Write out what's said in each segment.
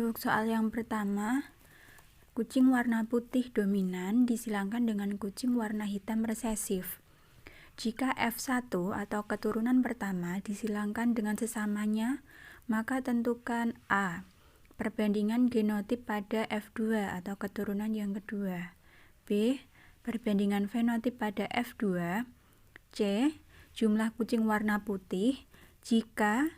Untuk soal yang pertama, kucing warna putih dominan disilangkan dengan kucing warna hitam resesif. Jika F1 atau keturunan pertama disilangkan dengan sesamanya, maka tentukan A. Perbandingan genotip pada F2 atau keturunan yang kedua. B. Perbandingan fenotip pada F2. C. Jumlah kucing warna putih jika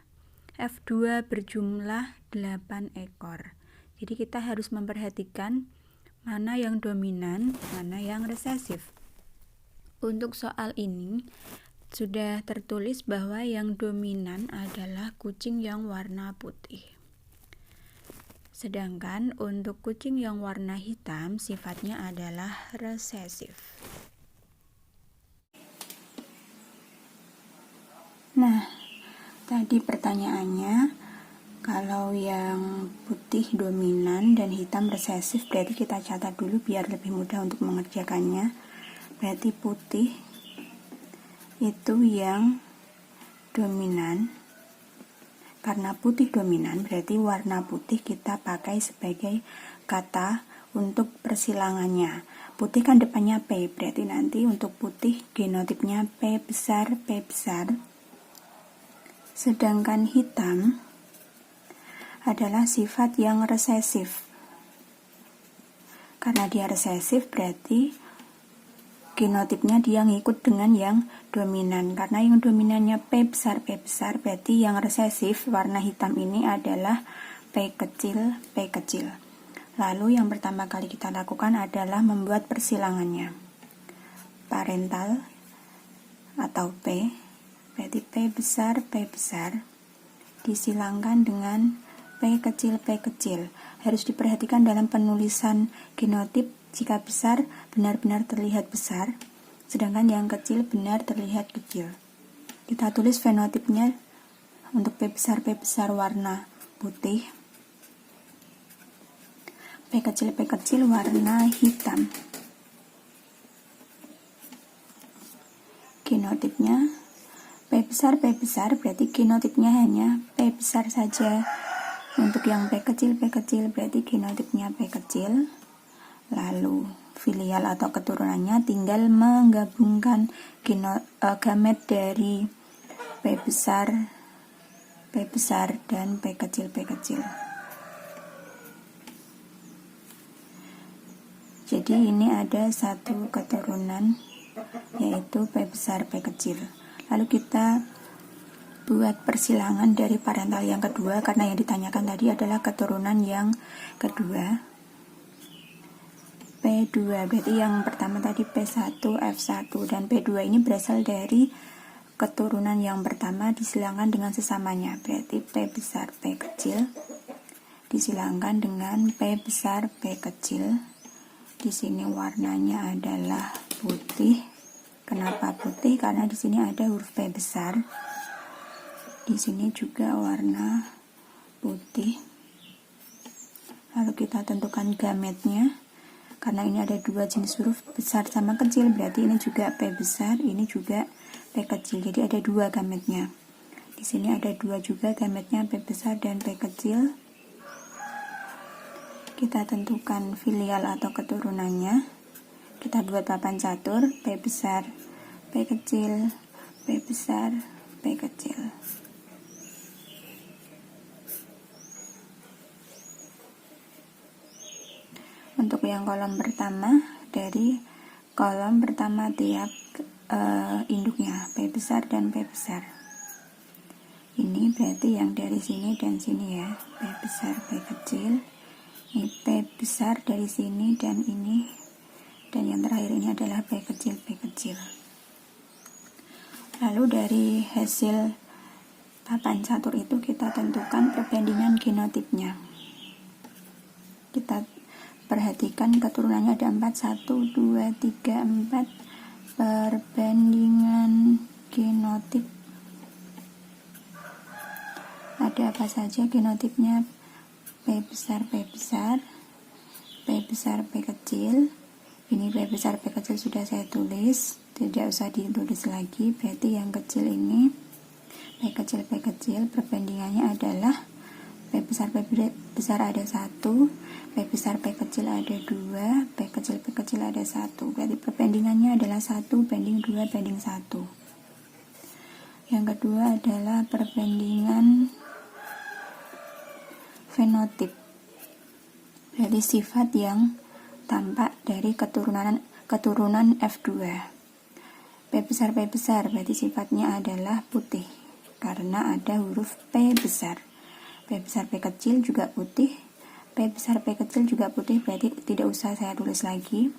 F2 berjumlah 8 ekor. Jadi kita harus memperhatikan mana yang dominan, mana yang resesif. Untuk soal ini sudah tertulis bahwa yang dominan adalah kucing yang warna putih. Sedangkan untuk kucing yang warna hitam sifatnya adalah resesif. Nah, tadi pertanyaannya, kalau yang putih dominan dan hitam resesif, berarti kita catat dulu biar lebih mudah untuk mengerjakannya. Berarti putih itu yang dominan. Karena putih dominan, berarti warna putih kita pakai sebagai kata untuk persilangannya. Putih kan depannya P, berarti nanti untuk putih genotipnya P besar, P besar. Sedangkan hitam adalah sifat yang resesif. Karena dia resesif berarti genotipnya dia ngikut dengan yang dominan. Karena yang dominannya P besar berarti yang resesif warna hitam ini adalah P kecil, P kecil. Lalu yang pertama kali kita lakukan adalah membuat persilangannya. Parental atau P, berarti P besar disilangkan dengan P kecil, P kecil. Harus diperhatikan dalam penulisan genotip, jika besar benar-benar terlihat besar, sedangkan yang kecil benar terlihat kecil. Kita tulis fenotipnya untuk P besar warna putih, P kecil warna hitam. Genotipnya P besar berarti genotipnya hanya P besar saja. Untuk yang P kecil berarti genotipnya P kecil. Lalu filial atau keturunannya tinggal menggabungkan gamet dari P besar dan P kecil. Jadi ini ada satu keturunan yaitu P besar, P kecil. Lalu kita buat persilangan dari parental yang kedua, karena yang ditanyakan tadi adalah keturunan yang kedua. P2 berarti yang pertama tadi P1, F1, dan P2 ini berasal dari keturunan yang pertama disilangkan dengan sesamanya. Berarti P besar, P kecil disilangkan dengan P besar, P kecil. Di sini warnanya adalah putih. Kenapa putih? Karena di sini ada huruf P besar. Di sini juga warna putih. Lalu kita tentukan gametnya. Karena ini ada dua jenis huruf, besar sama kecil, berarti ini juga P besar, ini juga P kecil. Jadi ada dua gametnya. Di sini ada dua juga gametnya, P besar dan P kecil. Kita tentukan filial atau keturunannya. Kita buat papan catur, P besar, P kecil, P besar, P kecil. Untuk yang kolom pertama, dari kolom pertama tiap induknya, P besar dan P besar. Ini berarti yang dari sini dan sini ya, P besar, P kecil. Ini P besar dari sini dan ini, dan yang terakhir ini adalah P kecil, P kecil. Lalu dari hasil papan catur itu kita tentukan perbandingan genotipnya. Kita perhatikan keturunannya ada 4, 1, 2, 3, 4. Perbandingan genotip ada apa saja genotipnya? P besar, P besar, P besar, P kecil. Ini P besar, P kecil sudah saya tulis, tidak usah ditulis lagi. Berarti yang kecil ini P kecil, P kecil, perbandingannya adalah P besar ada 1, P besar P kecil ada 2, P kecil ada 1. Berarti perbandingannya adalah 1 banding 2 banding 1. Yang kedua adalah perbandingan fenotip. Berarti sifat yang tampak dari keturunan F2. P besar berarti sifatnya adalah putih karena ada huruf P besar. P besar P kecil juga putih, P besar P kecil juga putih, berarti tidak usah saya tulis lagi.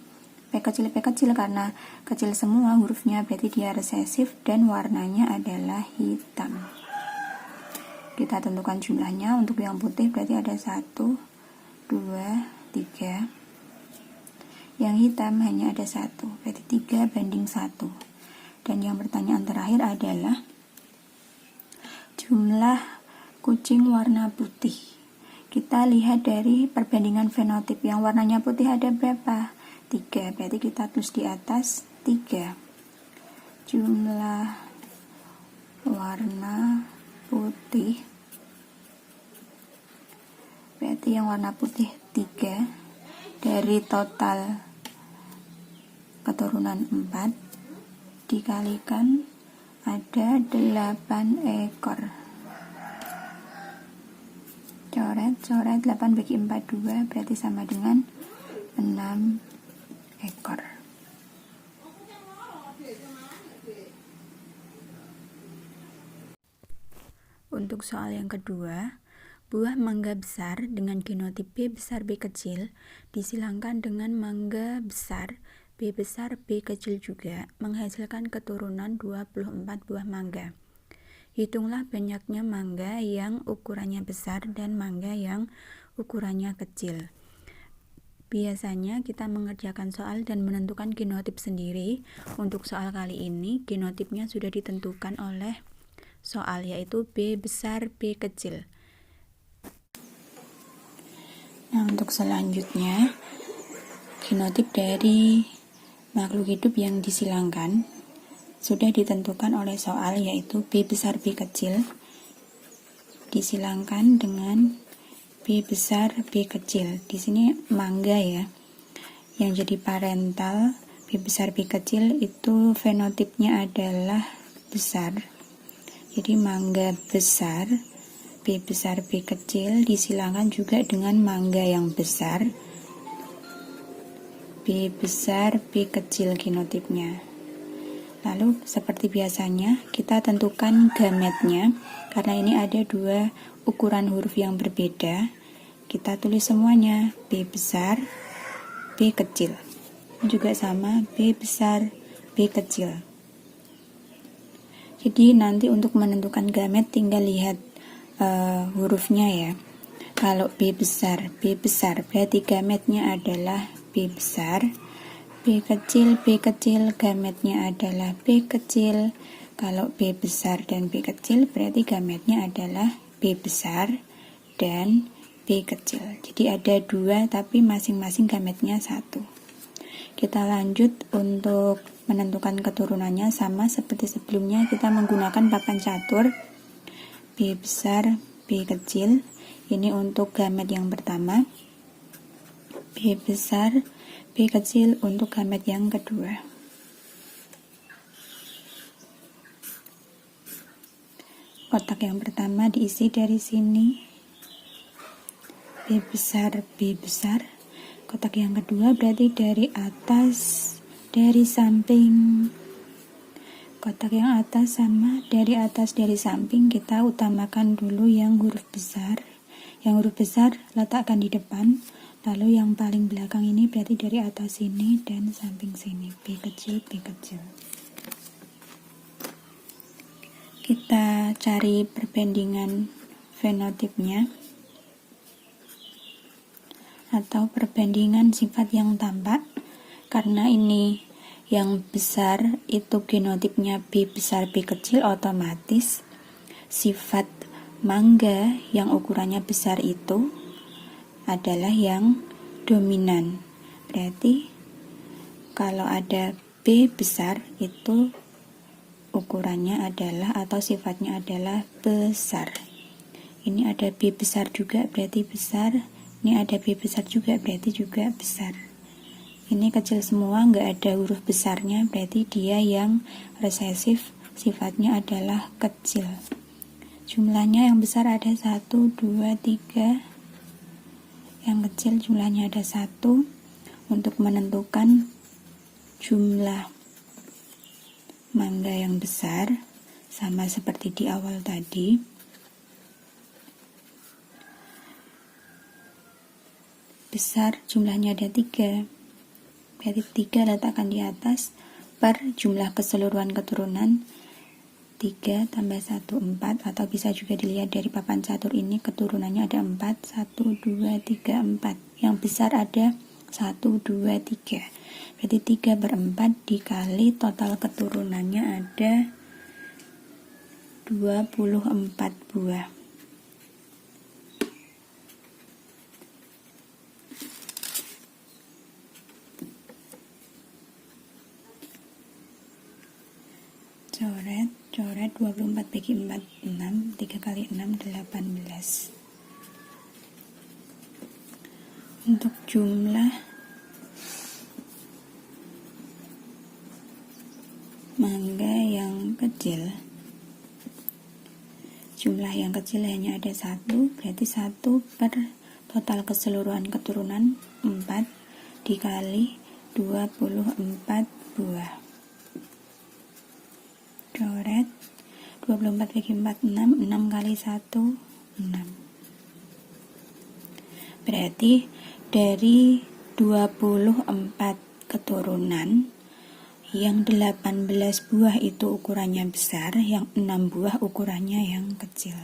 P kecil karena kecil semua hurufnya, berarti dia resesif dan warnanya adalah hitam. Kita tentukan jumlahnya. Untuk yang putih berarti ada 1, 2, 3. Yang hitam hanya ada 1, berarti 3 banding 1. Dan yang pertanyaan terakhir adalah jumlah kucing warna putih. Kita lihat dari perbandingan fenotip. Yang warnanya putih ada berapa? 3, berarti kita tulis di atas 3. Jumlah warna putih, berarti yang warna putih 3 dari total keturunan 4 dikalikan ada 8 ekor. Coret 8 bagi 4 2, berarti sama dengan 6 ekor. Untuk soal yang kedua, buah mangga besar dengan genotip B besar B kecil disilangkan dengan mangga besar B besar B kecil juga menghasilkan keturunan 24 buah mangga. Hitunglah banyaknya mangga yang ukurannya besar dan mangga yang ukurannya kecil. Biasanya kita mengerjakan soal dan menentukan genotip sendiri. Untuk soal kali ini, genotipnya sudah ditentukan oleh soal, yaitu B besar B kecil. Nah, untuk selanjutnya, genotip dari makhluk hidup yang disilangkan sudah ditentukan oleh soal, yaitu B besar B kecil disilangkan dengan B besar B kecil. Di sini mangga ya, yang jadi parental B besar B kecil itu fenotipnya adalah besar. Jadi mangga besar B besar B kecil disilangkan juga dengan mangga yang besar B besar B kecil genotipnya. Lalu seperti biasanya kita tentukan gametnya. Karena ini ada 2 ukuran huruf yang berbeda, kita tulis semuanya B besar B kecil, juga sama B besar B kecil. Jadi nanti untuk menentukan gamet tinggal lihat hurufnya ya. Kalau B besar berarti gametnya adalah B besar. B kecil gametnya adalah B kecil. Kalau B besar dan B kecil berarti gametnya adalah B besar dan B kecil. Jadi ada 2 tapi masing-masing gametnya 1. Kita lanjut untuk menentukan keturunannya. Sama seperti sebelumnya, kita menggunakan papan catur B besar B kecil. Ini untuk gamet yang pertama, B besar B kecil untuk gamet yang kedua. Kotak yang pertama diisi dari sini B besar. Kotak yang kedua berarti dari atas, dari samping. Kotak yang atas sama dari atas, dari samping. Kita utamakan dulu yang huruf besar. Yang huruf besar letakkan di depan. Lalu yang paling belakang ini berarti dari atas sini dan samping sini, B kecil. Kita cari perbandingan fenotipnya atau perbandingan sifat yang tampak. Karena ini yang besar itu genotipnya B besar B kecil, otomatis sifat mangga yang ukurannya besar itu adalah yang dominan. Berarti kalau ada B besar itu ukurannya adalah atau sifatnya adalah besar. Ini ada B besar juga, berarti besar. Ini ada B besar juga, berarti juga besar. Ini kecil semua, nggak ada huruf besarnya, berarti dia yang resesif, sifatnya adalah kecil. Jumlahnya yang besar ada 1, 2, 3. Yang kecil jumlahnya ada 1. Untuk menentukan jumlah mangga yang besar, sama seperti di awal tadi, besar jumlahnya ada 3. Berarti 3 letakkan di atas per jumlah keseluruhan keturunan 3 tambah 1, 4, atau bisa juga dilihat dari papan catur ini keturunannya ada 4, 1, 2, 3, 4. Yang besar ada 1, 2, 3. Berarti 3 per 4 dikali total keturunannya ada 24 buah. Coret 24 bagi 4, 6, 3 kali 6, 18. Untuk jumlah mangga yang kecil, jumlah yang kecil hanya ada 1, berarti 1 per total keseluruhan keturunan 4 dikali 24 buah. Coret 24 bagi 4, 6, 6 kali 1, 6. Berarti dari 24 keturunan, yang 18 buah itu ukurannya besar, yang 6 buah ukurannya yang kecil.